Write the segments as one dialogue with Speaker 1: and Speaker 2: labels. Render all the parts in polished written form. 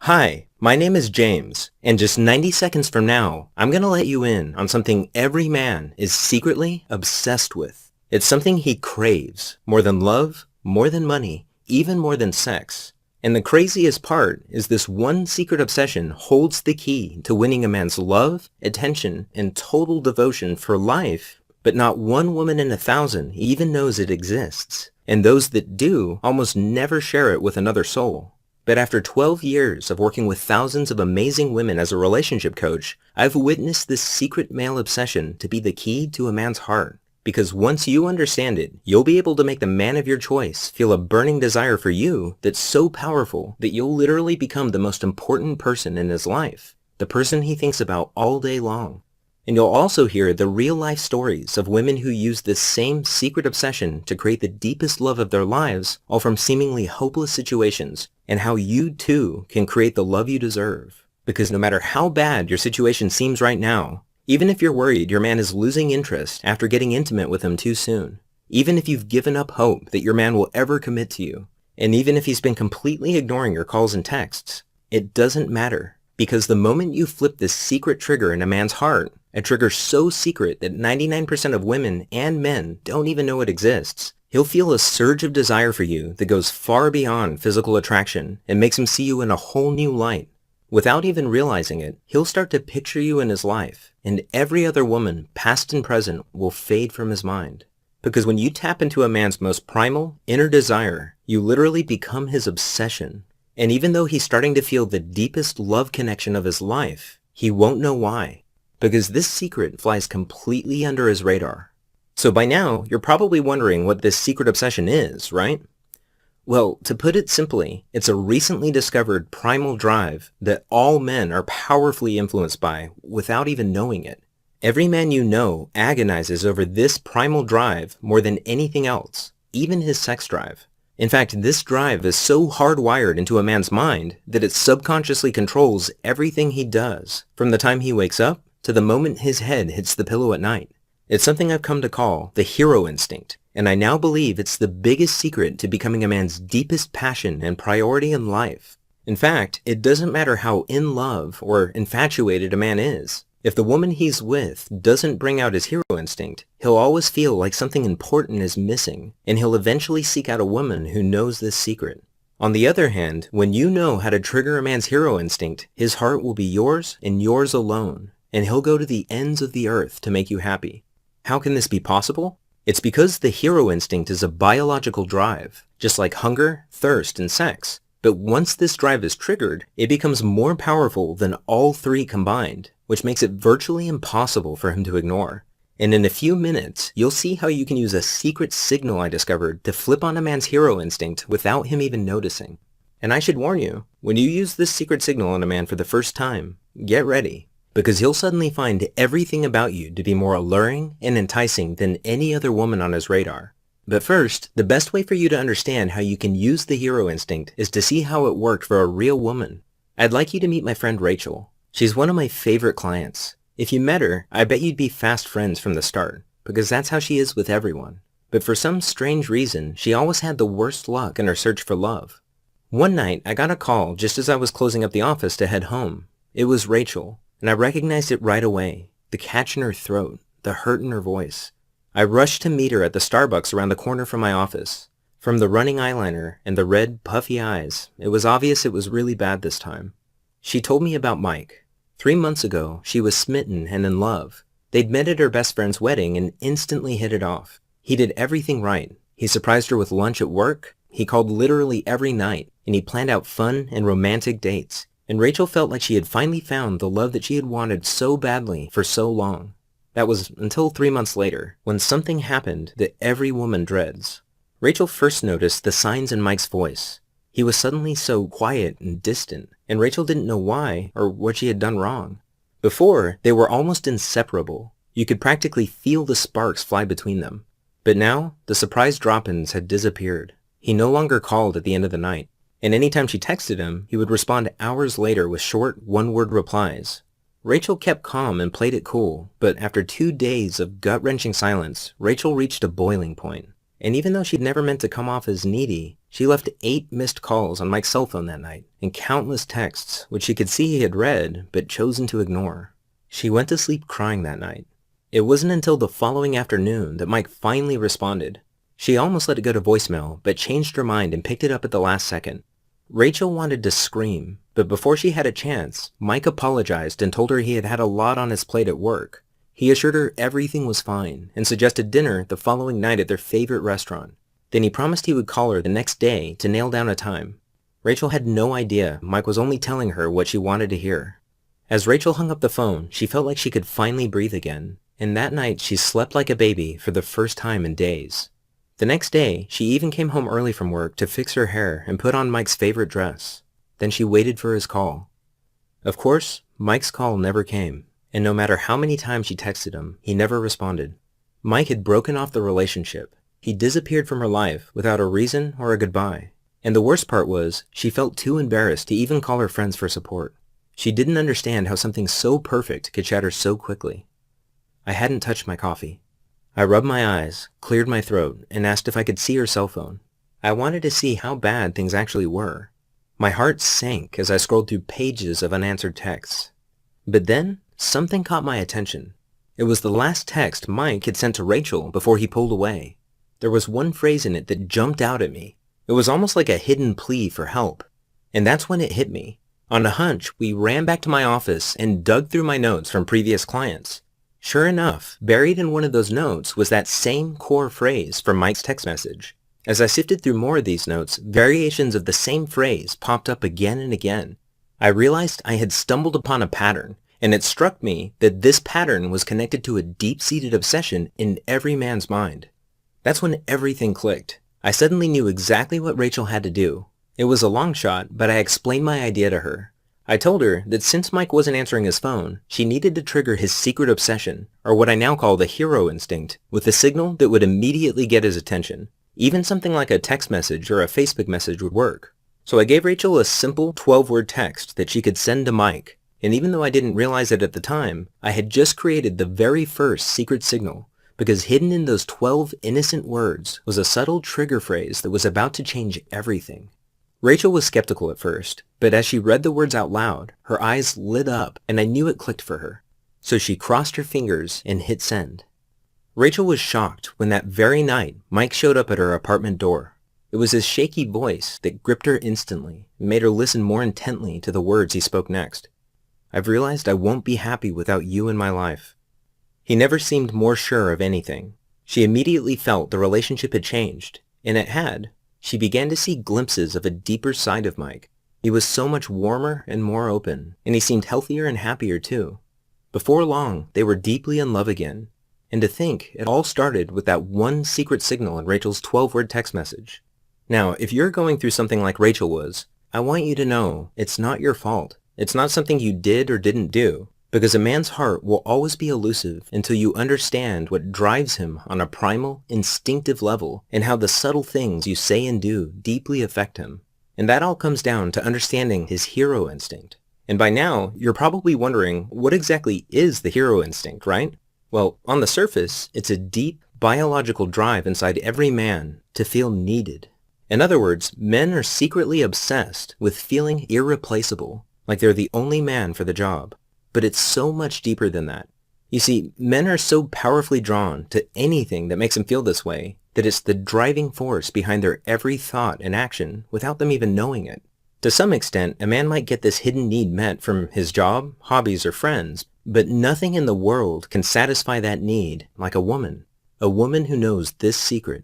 Speaker 1: Hi, my name is James, and just 90 seconds from now, I'm gonna let you in on something every man is secretly obsessed with. It's something he craves, more than love, more than money, even more than sex. And the craziest part is this one secret obsession holds the key to winning a man's love, attention, and total devotion for life, but not one woman in 1,000 even knows it exists. And those that do almost never share it with another soul. But after 12 years of working with thousands of amazing women as a relationship coach, I've witnessed this secret male obsession to be the key to a man's heart. Because once you understand it, you'll be able to make the man of your choice feel a burning desire for you that's so powerful that you'll literally become the most important person in his life, the person he thinks about all day long. And you'll also hear the real-life stories of women who use this same secret obsession to create the deepest love of their lives, all from seemingly hopeless situations, and how you too can create the love you deserve. Because no matter how bad your situation seems right now, even if you're worried your man is losing interest after getting intimate with him too soon, even if you've given up hope that your man will ever commit to you, and even if he's been completely ignoring your calls and texts, it doesn't matter. Because the moment you flip this secret trigger in a man's heart, a trigger so secret that 99% of women and men don't even know it exists, he'll feel a surge of desire for you that goes far beyond physical attraction and makes him see you in a whole new light. Without even realizing it, he'll start to picture you in his life, and every other woman, past and present, will fade from his mind. Because when you tap into a man's most primal, inner desire, you literally become his obsession. And even though he's starting to feel the deepest love connection of his life, he won't know why. Because this secret flies completely under his radar. So by now, you're probably wondering what this secret obsession is, right? Well, to put it simply, it's a recently discovered primal drive that all men are powerfully influenced by without even knowing it. Every man you know agonizes over this primal drive more than anything else, even his sex drive. In fact, this drive is so hardwired into a man's mind that it subconsciously controls everything he does, from the time he wakes up to the moment his head hits the pillow at night. It's something I've come to call the hero instinct, and I now believe it's the biggest secret to becoming a man's deepest passion and priority in life. In fact, it doesn't matter how in love or infatuated a man is. If the woman he's with doesn't bring out his hero instinct, he'll always feel like something important is missing, and he'll eventually seek out a woman who knows this secret. On the other hand, when you know how to trigger a man's hero instinct, his heart will be yours and yours alone, and he'll go to the ends of the earth to make you happy. How can this be possible? It's because the hero instinct is a biological drive, just like hunger, thirst, and sex. But once this drive is triggered, it becomes more powerful than all three combined, which makes it virtually impossible for him to ignore. And in a few minutes, you'll see how you can use a secret signal I discovered to flip on a man's hero instinct without him even noticing. And I should warn you, when you use this secret signal on a man for the first time, get ready, because he'll suddenly find everything about you to be more alluring and enticing than any other woman on his radar. But first, the best way for you to understand how you can use the hero instinct is to see how it worked for a real woman. I'd like you to meet my friend Rachel. She's one of my favorite clients. If you met her, I bet you'd be fast friends from the start, because that's how she is with everyone. But for some strange reason, she always had the worst luck in her search for love. One night, I got a call just as I was closing up the office to head home. It was Rachel, and I recognized it right away. The catch in her throat, the hurt in her voice. I rushed to meet her at the Starbucks around the corner from my office. From the running eyeliner and the red, puffy eyes, it was obvious it was really bad this time. She told me about Mike. 3 months ago, she was smitten and in love. They'd met at her best friend's wedding and instantly hit it off. He did everything right. He surprised her with lunch at work. He called literally every night, and he planned out fun and romantic dates. And Rachel felt like she had finally found the love that she had wanted so badly for so long. That was until 3 months later, when something happened that every woman dreads. Rachel first noticed the signs in Mike's voice. He was suddenly so quiet and distant, and Rachel didn't know why or what she had done wrong. Before, they were almost inseparable. You could practically feel the sparks fly between them. But now, the surprise drop-ins had disappeared. He no longer called at the end of the night, and anytime she texted him, he would respond hours later with short, one-word replies. Rachel kept calm and played it cool, but after 2 days of gut-wrenching silence, Rachel reached a boiling point. And even though she'd never meant to come off as needy, She left 8 missed calls on Mike's cell phone that night, and countless texts, which she could see he had read, but chosen to ignore. She went to sleep crying that night. It wasn't until the following afternoon that Mike finally responded. She almost let it go to voicemail, but changed her mind and picked it up at the last second. Rachel wanted to scream, but before she had a chance, Mike apologized and told her he had had a lot on his plate at work. He assured her everything was fine and suggested dinner the following night at their favorite restaurant. Then he promised he would call her the next day to nail down a time. Rachel had no idea Mike was only telling her what she wanted to hear. As Rachel hung up the phone, she felt like she could finally breathe again, and that night she slept like a baby for the first time in days. The next day, she even came home early from work to fix her hair and put on Mike's favorite dress. Then she waited for his call. Of course, Mike's call never came, and no matter how many times she texted him, he never responded. Mike had broken off the relationship. He disappeared from her life without a reason or a goodbye. And the worst part was, she felt too embarrassed to even call her friends for support. She didn't understand how something so perfect could shatter so quickly. I hadn't touched my coffee. I rubbed my eyes, cleared my throat, and asked if I could see her cell phone. I wanted to see how bad things actually were. My heart sank as I scrolled through pages of unanswered texts. But then, something caught my attention. It was the last text Mike had sent to Rachel before he pulled away. There was one phrase in it that jumped out at me. It was almost like a hidden plea for help. And that's when it hit me. On a hunch, we ran back to my office and dug through my notes from previous clients. Sure enough, buried in one of those notes was that same core phrase from Mike's text message. As I sifted through more of these notes, variations of the same phrase popped up again and again. I realized I had stumbled upon a pattern, and it struck me that this pattern was connected to a deep-seated obsession in every man's mind. That's when everything clicked. I suddenly knew exactly what Rachel had to do. It was a long shot, but I explained my idea to her. I told her that since Mike wasn't answering his phone, she needed to trigger his secret obsession, or what I now call the hero instinct, with a signal that would immediately get his attention. Even something like a text message or a Facebook message would work. So I gave Rachel a simple 12-word text that she could send to Mike, and even though I didn't realize it at the time, I had just created the very first secret signal, because hidden in those 12 innocent words was a subtle trigger phrase that was about to change everything. Rachel was skeptical at first, but as she read the words out loud, her eyes lit up and I knew it clicked for her. So she crossed her fingers and hit send. Rachel was shocked when that very night Mike showed up at her apartment door. It was his shaky voice that gripped her instantly and made her listen more intently to the words he spoke next. I've realized I won't be happy without you in my life. He never seemed more sure of anything. She immediately felt the relationship had changed, and it had. She began to see glimpses of a deeper side of Mike. He was so much warmer and more open, and he seemed healthier and happier too. Before long, they were deeply in love again. And to think, it all started with that one secret signal in Rachel's 12-word text message. Now, if you're going through something like Rachel was, I want you to know it's not your fault. It's not something you did or didn't do, because a man's heart will always be elusive until you understand what drives him on a primal, instinctive level and how the subtle things you say and do deeply affect him. And that all comes down to understanding his hero instinct. And by now, you're probably wondering, what exactly is the hero instinct, right? Well, on the surface, it's a deep, biological drive inside every man to feel needed. In other words, men are secretly obsessed with feeling irreplaceable, like they're the only man for the job. But it's so much deeper than that. You see, men are so powerfully drawn to anything that makes them feel this way that it's the driving force behind their every thought and action without them even knowing it. To some extent, a man might get this hidden need met from his job, hobbies, or friends, but nothing in the world can satisfy that need like a woman who knows this secret.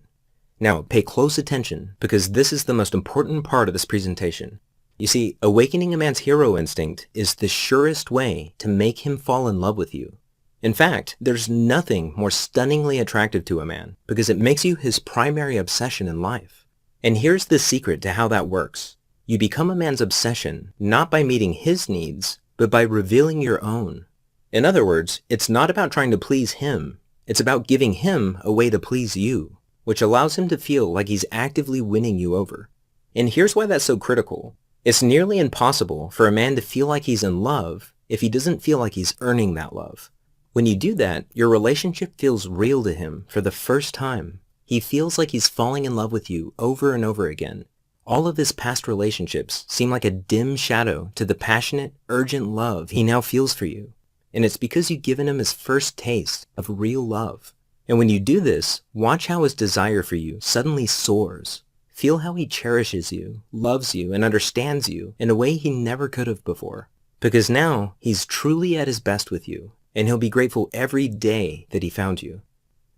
Speaker 1: Now, pay close attention, because this is the most important part of this presentation. You see, awakening a man's hero instinct is the surest way to make him fall in love with you. In fact, there's nothing more stunningly attractive to a man, because it makes you his primary obsession in life. And here's the secret to how that works. You become a man's obsession not by meeting his needs, but by revealing your own. In other words, it's not about trying to please him. It's about giving him a way to please you, which allows him to feel like he's actively winning you over. And here's why that's so critical. It's nearly impossible for a man to feel like he's in love if he doesn't feel like he's earning that love. When you do that, your relationship feels real to him for the first time. He feels like he's falling in love with you over and over again. All of his past relationships seem like a dim shadow to the passionate, urgent love he now feels for you. And it's because you've given him his first taste of real love. And when you do this, watch how his desire for you suddenly soars. Feel how he cherishes you, loves you, and understands you in a way he never could have before. Because now he's truly at his best with you, and he'll be grateful every day that he found you.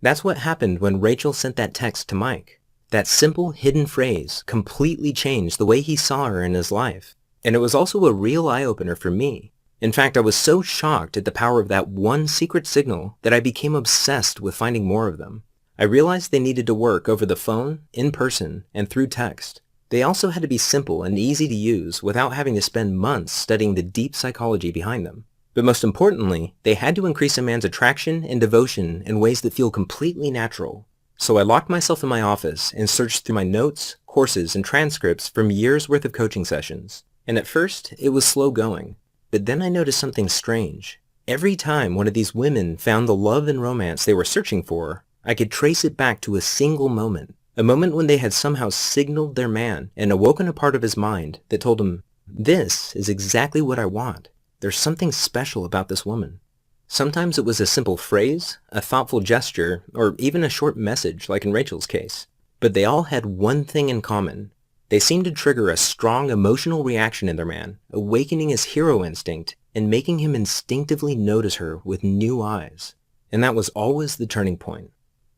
Speaker 1: That's what happened when Rachel sent that text to Mike. That simple hidden phrase completely changed the way he saw her in his life. And it was also a real eye-opener for me. In fact, I was so shocked at the power of that one secret signal that I became obsessed with finding more of them. I realized they needed to work over the phone, in person, and through text. They also had to be simple and easy to use without having to spend months studying the deep psychology behind them. But most importantly, they had to increase a man's attraction and devotion in ways that feel completely natural. So I locked myself in my office and searched through my notes, courses, and transcripts from years' worth of coaching sessions. And at first, it was slow going. But then I noticed something strange. Every time one of these women found the love and romance they were searching for, I could trace it back to a single moment. A moment when they had somehow signaled their man and awoken a part of his mind that told him, "This is exactly what I want. There's something special about this woman." Sometimes it was a simple phrase, a thoughtful gesture, or even a short message like in Rachel's case. But they all had one thing in common. They seemed to trigger a strong emotional reaction in their man, awakening his hero instinct and making him instinctively notice her with new eyes. And that was always the turning point.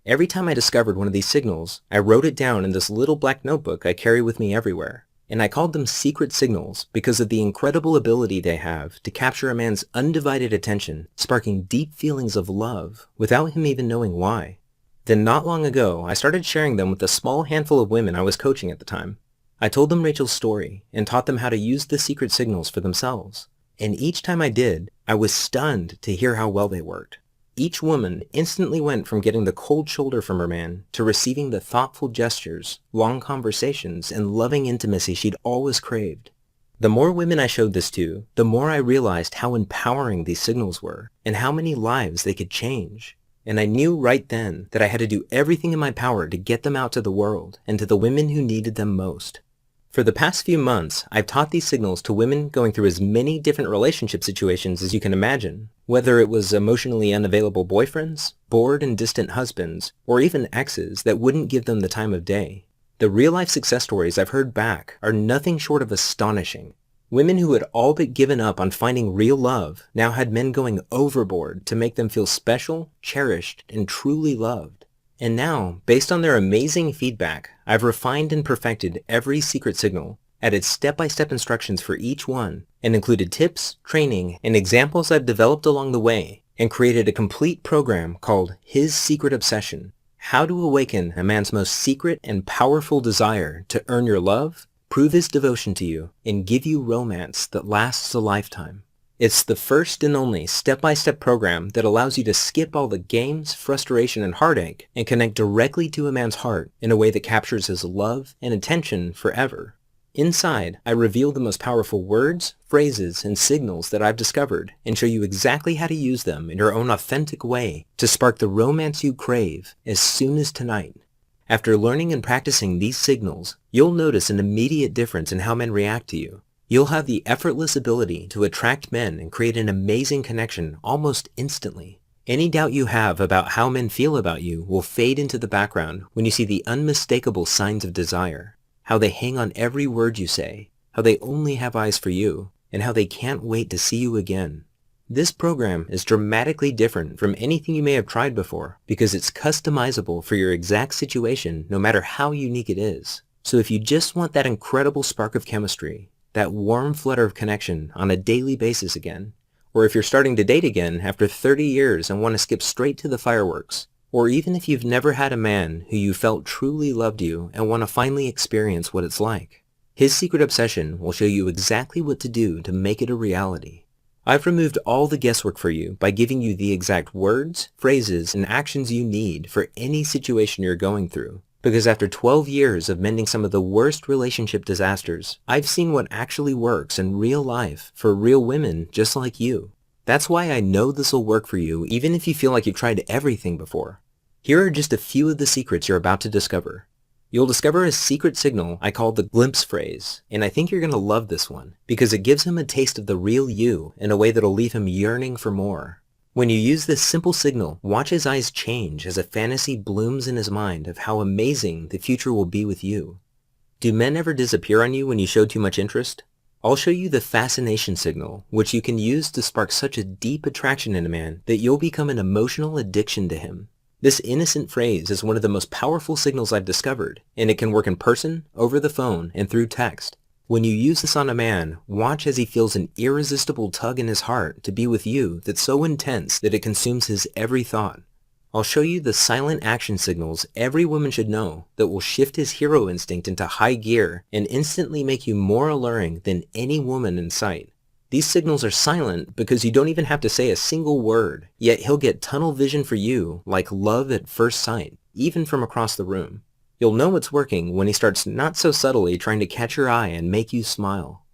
Speaker 1: Every time I discovered one of these signals, I wrote it down in this little black notebook I carry with me everywhere. And I called them secret signals because of the incredible ability they have to capture a man's undivided attention, sparking deep feelings of love without him even knowing why. Then not long ago, I started sharing them with a small handful of women I was coaching at the time. I told them Rachel's story and taught them how to use the secret signals for themselves. And each time I did, I was stunned to hear how well they worked. Each woman instantly went from getting the cold shoulder from her man to receiving the thoughtful gestures, long conversations, and loving intimacy she'd always craved. The more women I showed this to, the more I realized how empowering these signals were and how many lives they could change. And I knew right then that I had to do everything in my power to get them out to the world and to the women who needed them most. For the past few months, I've taught these signals to women going through as many different relationship situations as you can imagine, whether it was emotionally unavailable boyfriends, bored and distant husbands, or even exes that wouldn't give them the time of day. The real-life success stories I've heard back are nothing short of astonishing. Women who had all but given up on finding real love now had men going overboard to make them feel special, cherished, and truly loved. And now, based on their amazing feedback, I've refined and perfected every secret signal, added step-by-step instructions for each one, and included tips, training, and examples I've developed along the way, and created a complete program called His Secret Obsession: How to Awaken a Man's Most Secret and Powerful Desire to Earn Your Love, Prove His Devotion to You, and Give You Romance that Lasts a Lifetime. It's the first and only step-by-step program that allows you to skip all the games, frustration, and heartache and connect directly to a man's heart in a way that captures his love and attention forever. Inside, I reveal the most powerful words, phrases, and signals that I've discovered and show you exactly how to use them in your own authentic way to spark the romance you crave as soon as tonight. After learning and practicing these signals, you'll notice an immediate difference in how men react to you. You'll have the effortless ability to attract men and create an amazing connection almost instantly. Any doubt you have about how men feel about you will fade into the background when you see the unmistakable signs of desire, how they hang on every word you say, how they only have eyes for you, and how they can't wait to see you again. This program is dramatically different from anything you may have tried before because it's customizable for your exact situation no matter how unique it is. So if you just want that incredible spark of chemistry, that warm flutter of connection on a daily basis again, or if you're starting to date again after 30 years and want to skip straight to the fireworks, or even if you've never had a man who you felt truly loved you and want to finally experience what it's like, His Secret Obsession will show you exactly what to do to make it a reality. I've removed all the guesswork for you by giving you the exact words, phrases, and actions you need for any situation you're going through. Because after 12 years of mending some of the worst relationship disasters, I've seen what actually works in real life for real women just like you. That's why I know this will work for you even if you feel like you've tried everything before. Here are just a few of the secrets you're about to discover. You'll discover a secret signal I call the glimpse phrase, and I think you're going to love this one because it gives him a taste of the real you in a way that'll leave him yearning for more. When you use this simple signal, watch his eyes change as a fantasy blooms in his mind of how amazing the future will be with you. Do men ever disappear on you when you show too much interest? I'll show you the fascination signal, which you can use to spark such a deep attraction in a man that you'll become an emotional addiction to him. This innocent phrase is one of the most powerful signals I've discovered, and it can work in person, over the phone, and through text. When you use this on a man, watch as he feels an irresistible tug in his heart to be with you that's so intense that it consumes his every thought. I'll show you the silent action signals every woman should know that will shift his hero instinct into high gear and instantly make you more alluring than any woman in sight. These signals are silent because you don't even have to say a single word, yet he'll get tunnel vision for you like love at first sight, even from across the room. You'll know it's working when he starts not so subtly trying to catch your eye and make you smile.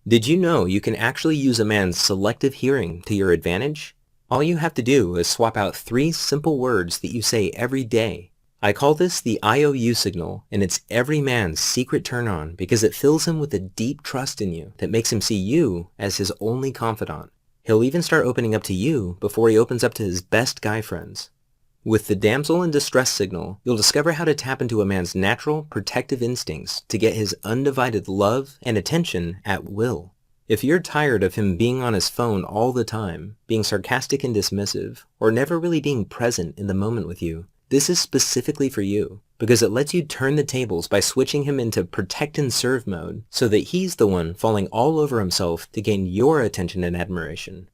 Speaker 1: Did you know you can actually use a man's selective hearing to your advantage? All you have to do is swap out 3 simple words that you say every day. I call this the IOU signal, and it's every man's secret turn-on because it fills him with a deep trust in you that makes him see you as his only confidant. He'll even start opening up to you before he opens up to his best guy friends. With the damsel in distress signal, you'll discover how to tap into a man's natural, protective instincts to get his undivided love and attention at will. If you're tired of him being on his phone all the time, being sarcastic and dismissive, or never really being present in the moment with you, this is specifically for you, because it lets you turn the tables by switching him into protect and serve mode so that he's the one falling all over himself to gain your attention and admiration.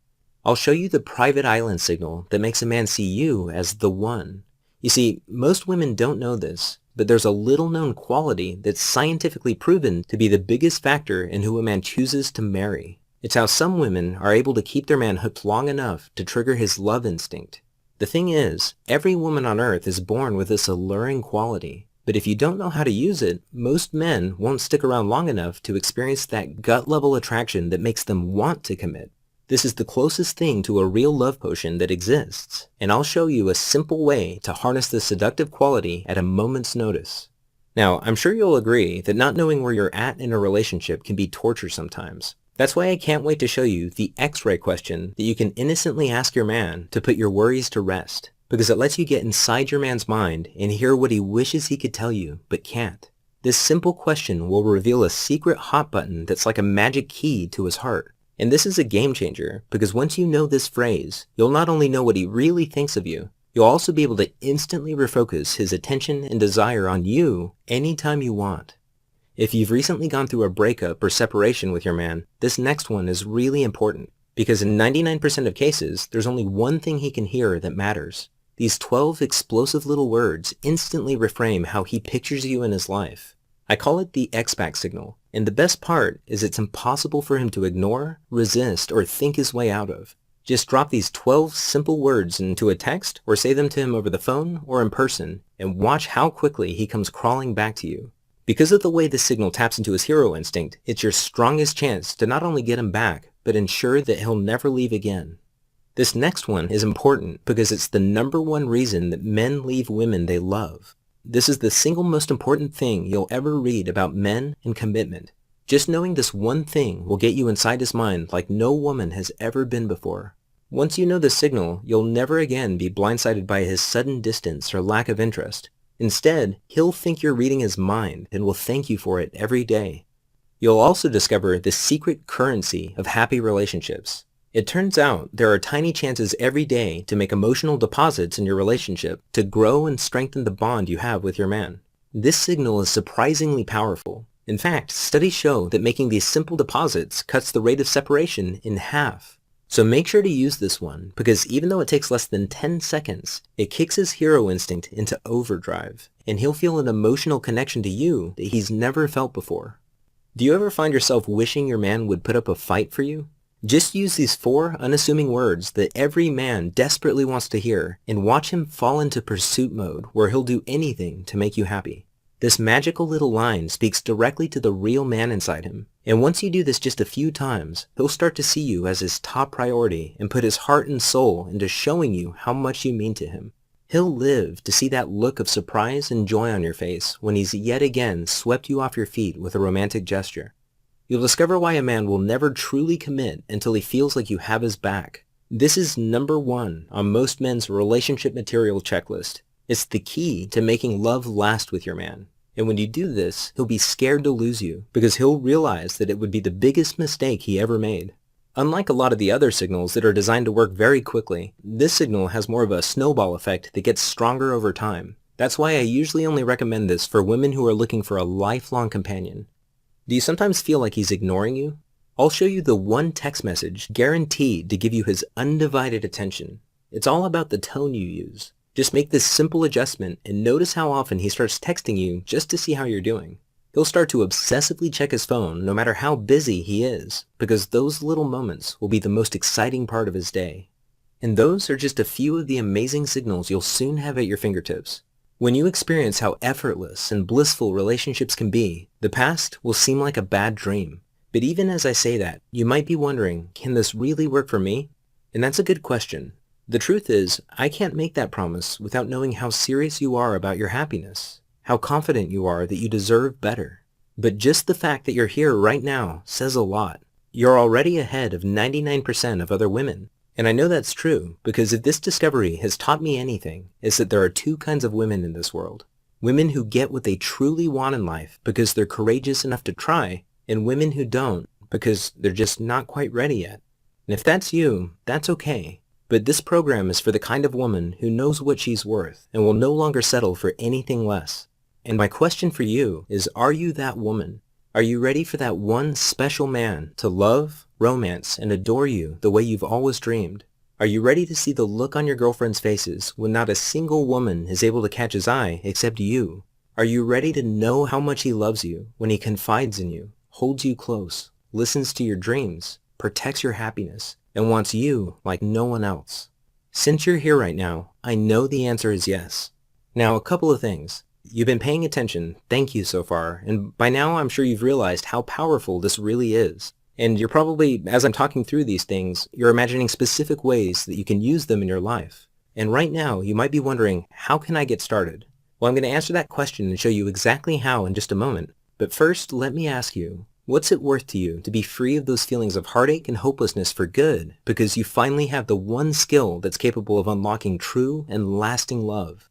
Speaker 1: I'll show you the private island signal that makes a man see you as the one. You see, most women don't know this, but there's a little known quality that's scientifically proven to be the biggest factor in who a man chooses to marry. It's how some women are able to keep their man hooked long enough to trigger his love instinct. The thing is, every woman on earth is born with this alluring quality, but if you don't know how to use it, most men won't stick around long enough to experience that gut-level attraction that makes them want to commit. This is the closest thing to a real love potion that exists, and I'll show you a simple way to harness this seductive quality at a moment's notice. Now, I'm sure you'll agree that not knowing where you're at in a relationship can be torture sometimes. That's why I can't wait to show you the X-ray question that you can innocently ask your man to put your worries to rest, because it lets you get inside your man's mind and hear what he wishes he could tell you, but can't. This simple question will reveal a secret hot button that's like a magic key to his heart. And this is a game changer, because once you know this phrase, you'll not only know what he really thinks of you, you'll also be able to instantly refocus his attention and desire on you anytime you want. If you've recently gone through a breakup or separation with your man, this next one is really important, because in 99% of cases, there's only one thing he can hear that matters. These 12 explosive little words instantly reframe how he pictures you in his life. I call it the X-Back signal, and the best part is it's impossible for him to ignore, resist, or think his way out of. Just drop these 12 simple words into a text or say them to him over the phone or in person, and watch how quickly he comes crawling back to you. Because of the way this signal taps into his hero instinct, it's your strongest chance to not only get him back, but ensure that he'll never leave again. This next one is important because it's the #1 reason that men leave women they love. This is the single most important thing you'll ever read about men and commitment. Just knowing this one thing will get you inside his mind like no woman has ever been before. Once you know the signal, you'll never again be blindsided by his sudden distance or lack of interest. Instead, he'll think you're reading his mind and will thank you for it every day. You'll also discover the secret currency of happy relationships. It turns out there are tiny chances every day to make emotional deposits in your relationship to grow and strengthen the bond you have with your man. This signal is surprisingly powerful. In fact, studies show that making these simple deposits cuts the rate of separation in half. So make sure to use this one, because even though it takes less than 10 seconds, it kicks his hero instinct into overdrive, and he'll feel an emotional connection to you that he's never felt before. Do you ever find yourself wishing your man would put up a fight for you? Just use these 4 unassuming words that every man desperately wants to hear and watch him fall into pursuit mode where he'll do anything to make you happy. This magical little line speaks directly to the real man inside him, and once you do this just a few times, he'll start to see you as his top priority and put his heart and soul into showing you how much you mean to him. He'll live to see that look of surprise and joy on your face when he's yet again swept you off your feet with a romantic gesture. You'll discover why a man will never truly commit until he feels like you have his back. This is number one on most men's relationship material checklist. It's the key to making love last with your man. And when you do this, he'll be scared to lose you because he'll realize that it would be the biggest mistake he ever made. Unlike a lot of the other signals that are designed to work very quickly, this signal has more of a snowball effect that gets stronger over time. That's why I usually only recommend this for women who are looking for a lifelong companion. Do you sometimes feel like he's ignoring you? I'll show you the one text message guaranteed to give you his undivided attention. It's all about the tone you use. Just make this simple adjustment and notice how often he starts texting you just to see how you're doing. He'll start to obsessively check his phone no matter how busy he is, because those little moments will be the most exciting part of his day. And those are just a few of the amazing signals you'll soon have at your fingertips. When you experience how effortless and blissful relationships can be, the past will seem like a bad dream. But even as I say that, you might be wondering, can this really work for me? And that's a good question. The truth is, I can't make that promise without knowing how serious you are about your happiness, how confident you are that you deserve better. But just the fact that you're here right now says a lot. You're already ahead of 99% of other women. And I know that's true because if this discovery has taught me anything, it's that there are two kinds of women in this world. Women who get what they truly want in life because they're courageous enough to try, and women who don't because they're just not quite ready yet. And if that's you, that's okay. But this program is for the kind of woman who knows what she's worth and will no longer settle for anything less. And my question for you is, are you that woman? Are you ready for that one special man to love, romance, and adore you the way you've always dreamed? Are you ready to see the look on your girlfriend's faces when not a single woman is able to catch his eye except you? Are you ready to know how much he loves you when he confides in you, holds you close, listens to your dreams, protects your happiness, and wants you like no one else? Since you're here right now, I know the answer is yes. Now, a couple of things. You've been paying attention, thank you so far, and by now I'm sure you've realized how powerful this really is. And you're probably, as I'm talking through these things, you're imagining specific ways that you can use them in your life. And right now, you might be wondering, how can I get started? Well, I'm going to answer that question and show you exactly how in just a moment. But first, let me ask you, what's it worth to you to be free of those feelings of heartache and hopelessness for good because you finally have the one skill that's capable of unlocking true and lasting love?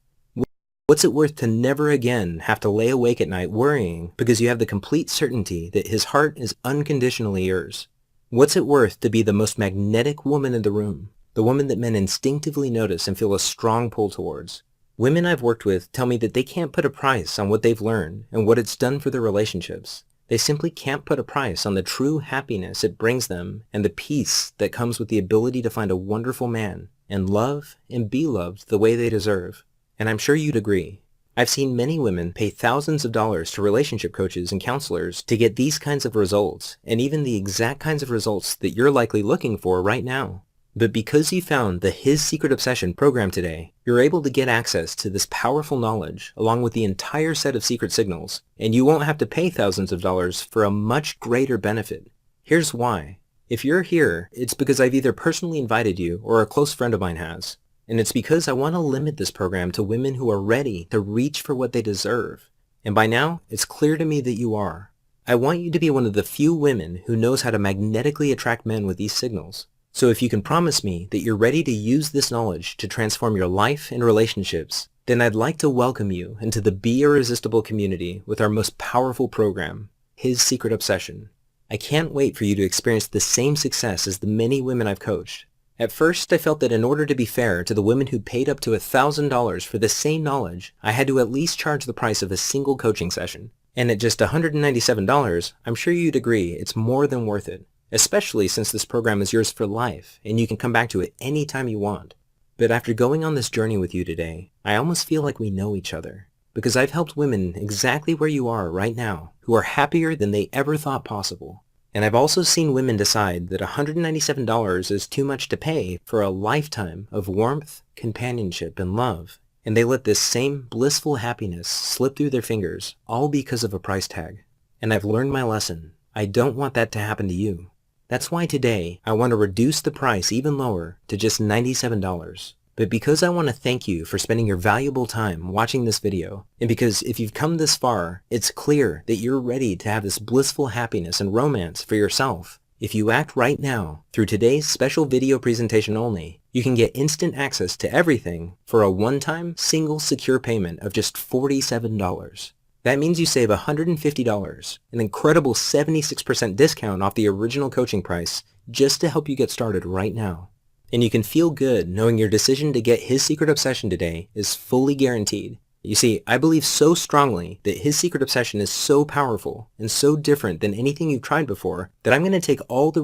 Speaker 1: What's it worth to never again have to lay awake at night worrying because you have the complete certainty that his heart is unconditionally yours? What's it worth to be the most magnetic woman in the room, the woman that men instinctively notice and feel a strong pull towards? Women I've worked with tell me that they can't put a price on what they've learned and what it's done for their relationships. They simply can't put a price on the true happiness it brings them and the peace that comes with the ability to find a wonderful man and love and be loved the way they deserve. And I'm sure you'd agree. I've seen many women pay thousands of dollars to relationship coaches and counselors to get these kinds of results, and even the exact kinds of results that you're likely looking for right now. But because you found the His Secret Obsession program today, you're able to get access to this powerful knowledge along with the entire set of secret signals, and you won't have to pay thousands of dollars for a much greater benefit. Here's why. If you're here, it's because I've either personally invited you or a close friend of mine has. And it's because I want to limit this program to women who are ready to reach for what they deserve. And by now, it's clear to me that you are. I want you to be one of the few women who knows how to magnetically attract men with these signals. So if you can promise me that you're ready to use this knowledge to transform your life and relationships, then I'd like to welcome you into the Be Irresistible community with our most powerful program, His Secret Obsession. I can't wait for you to experience the same success as the many women I've coached. At first, I felt that in order to be fair to the women who paid up to $1,000 for the same knowledge, I had to at least charge the price of a single coaching session. And at just $197, I'm sure you'd agree it's more than worth it, especially since this program is yours for life and you can come back to it anytime you want. But after going on this journey with you today, I almost feel like we know each other, because I've helped women exactly where you are right now who are happier than they ever thought possible. And I've also seen women decide that $197 is too much to pay for a lifetime of warmth, companionship, and love. And they let this same blissful happiness slip through their fingers, all because of a price tag. And I've learned my lesson. I don't want that to happen to you. That's why today I want to reduce the price even lower to just $97. But because I want to thank you for spending your valuable time watching this video, and because if you've come this far, it's clear that you're ready to have this blissful happiness and romance for yourself. If you act right now, through today's special video presentation only, you can get instant access to everything for a one-time, single secure payment of just $47. That means you save $150, an incredible 76% discount off the original coaching price, just to help you get started right now. And you can feel good knowing your decision to get His Secret Obsession today is fully guaranteed. You see, I believe so strongly that His Secret Obsession is so powerful and so different than anything you've tried before that I'm going to take all the